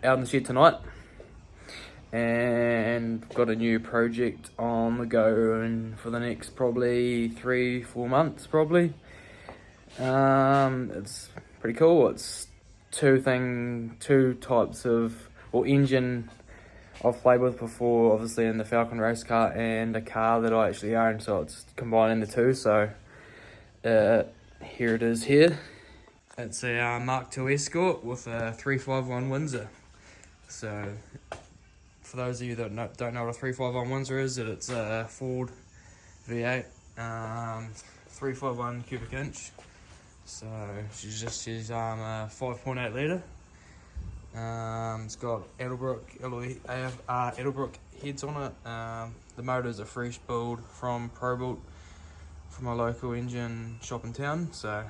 out in the shed tonight, and got a new project on the go and for the next probably 3-4 months probably. It's pretty cool. It's two types of engine I've played with before, obviously in the Falcon race car, and a car that I actually own, so it's combining the two. So here it is here. It's a Mark II Escort with a 351 Windsor. So for those of you that don't know what a 351 Windsor is, it's a Ford V8, 351 cubic inch. So she's a 5.8 litre. It's got Edelbrook heads on it. The motor's a fresh build from ProBuilt from a local engine shop in town. So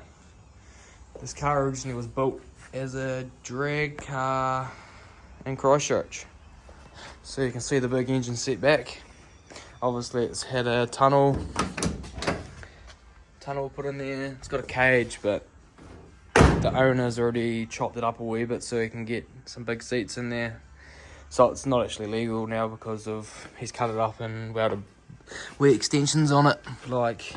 this car originally was built as a drag car in Christchurch. So you can see the big engine set back. Obviously it's had a tunnel put in there. It's got a cage, but the owner's already chopped it up a wee bit so he can get some big seats in there. So it's not actually legal now because of he's cut it up and we're able to wear extensions on it like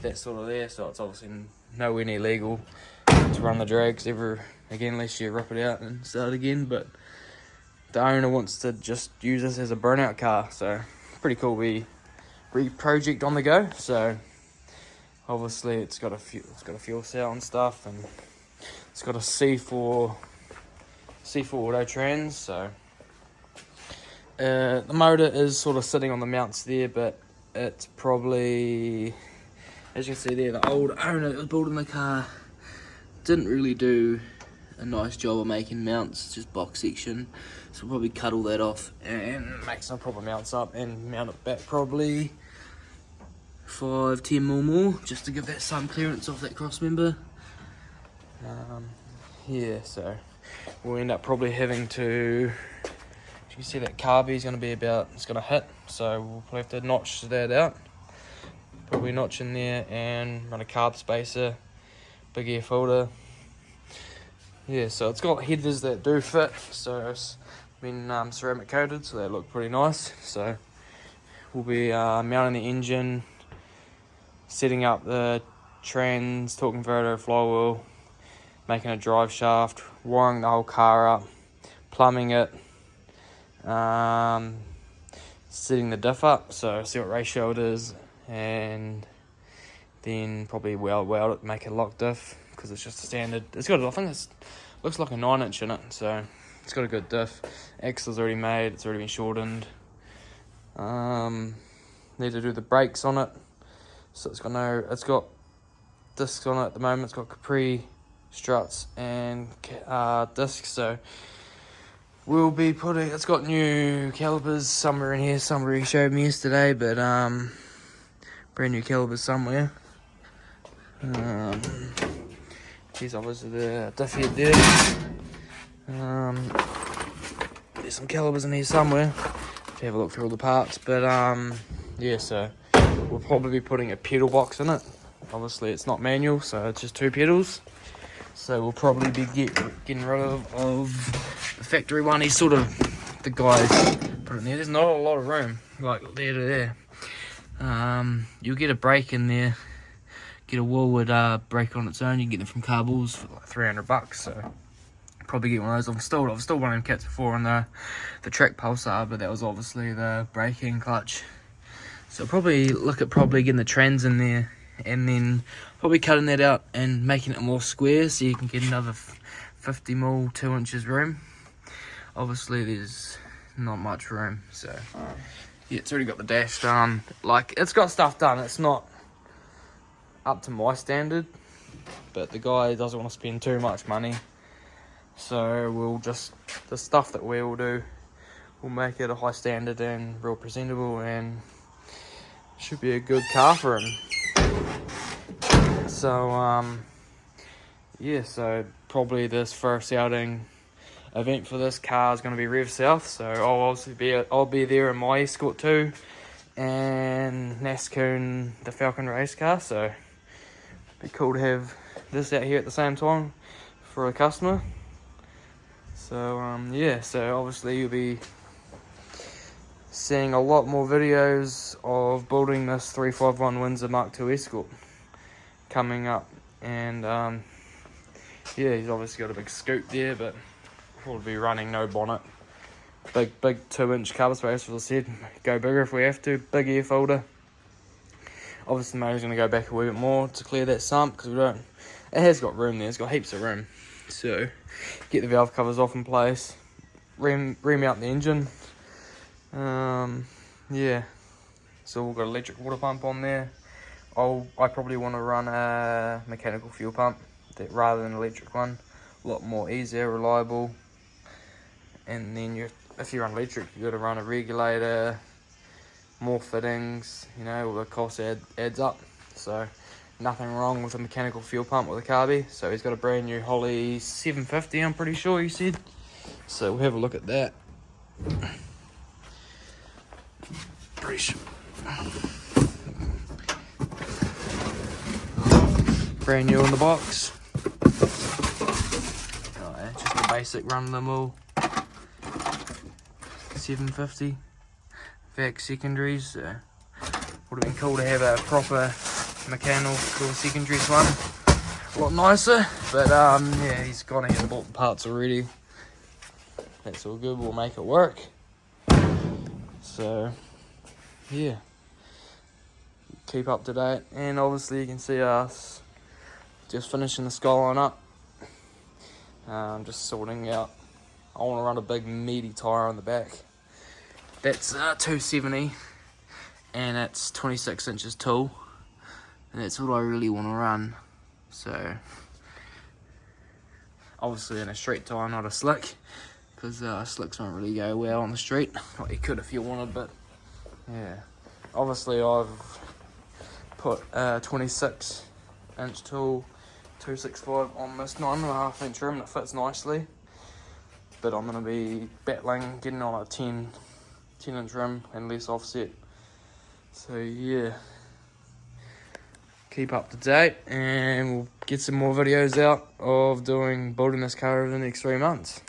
that sort of there. So it's obviously nowhere near legal to run the drags ever again unless you rip it out and start again. But the owner wants to just use this as a burnout car, so pretty cool. Project on the go. So obviously it's got a fuel cell and stuff, and it's got a C4 auto trans. So the motor is sort of sitting on the mounts there, but it's probably, as you can see there, the old owner that was building the car didn't really do a nice job of making mounts, just box section. So we'll probably cut all that off and make some proper mounts up and mount it back probably 5-10 mil more, just to give that some clearance off that cross member. Yeah, so we'll end up probably having to, you can see that carby is going to be about, it's going to hit, so we'll probably have to notch that out, probably notch in there and run a carb spacer, big air filter. Yeah, so it's got headers that do fit, so it's been ceramic coated, so they look pretty nice. So we'll be mounting the engine, setting up the trans, torque converter, flywheel, making a drive shaft, wiring the whole car up, plumbing it, setting the diff up, so see what ratio it is, and then probably weld it, make a lock diff, because it's just a standard. It's got, I think it looks like a 9-inch in it, so it's got a good diff. Axle's already made, it's already been shortened. Need to do the brakes on it. So it's got discs on it at the moment. It's got Capri struts and discs. So we'll be putting, it's got new calipers somewhere in here. Somebody showed me yesterday, but brand new calipers somewhere. Here's obviously the diff head there. There's some calipers in here somewhere. Have a look through all the parts, but yeah, so we'll probably be putting a pedal box in it. Obviously it's not manual, so it's just 2 pedals. So we'll probably be getting rid of the factory one. He's sort of, the guys put it in there. There's not a lot of room, like there to there. You'll get a brake in there, get a Woolwood brake on its own. You can get them from Carballs for like $300, so probably get one of those. I've installed one of them kits before on the track Pulsar, but that was obviously the braking clutch. So probably look at getting the trans in there, and then probably cutting that out and making it more square so you can get another 50 mil 2 inches room. Obviously there's not much room, so yeah, it's already got the dash done. Like, it's got stuff done. It's not up to my standard, but the guy doesn't want to spend too much money, so we'll just, the stuff that we will do, we'll make it a high standard and real presentable, and should be a good car for him. So yeah, so probably this first outing event for this car is going to be Rev South, so I'll be there in my Escort 2 and Nascoon the Falcon race car, so it'd be cool to have this out here at the same time for a customer. So yeah, so obviously you'll be seeing a lot more videos of building this 351 Windsor Mark II Escort coming up. And yeah, he's obviously got a big scoop there, but probably be running no bonnet. Big 2-inch cover space, as I said. Go bigger if we have to. Big air folder. Obviously the motor's going to go back a wee bit more to clear that sump, because we don't, it has got room there, it's got heaps of room. So get the valve covers off in place, remount the engine. Yeah, so we've got an electric water pump on there. I probably want to run a mechanical fuel pump rather than an electric one. A lot more easier, reliable. And then if you run electric, you've got to run a regulator, more fittings, you know, all the cost adds up. So nothing wrong with a mechanical fuel pump with a carby. So he's got a brand new Holly 750, I'm pretty sure he said. So we'll have a look at that. Pretty sure. Brand new in the box. Oh, just a basic run-of-the-mill 750. VAC secondaries. So would have been cool to have a proper mechanical secondaries one. A lot nicer, but yeah, he's gone ahead and bought the parts already. That's all good, we'll make it work. So yeah, keep up to date. And obviously you can see us just finishing the skyline up. Just sorting out, I want to run a big meaty tyre on the back. That's 270 and it's 26 inches tall, and that's what I really want to run. So obviously in a street tyre, not a slick, because slicks don't really go well on the street. Well, you could if you wanted, but yeah. Obviously I've put 26 inch tall 265 on this 9.5 inch rim that fits nicely, but I'm going to be battling getting on a 10 inch rim and less offset. So yeah, keep up to date, and we'll get some more videos out of building this car over the next 3 months.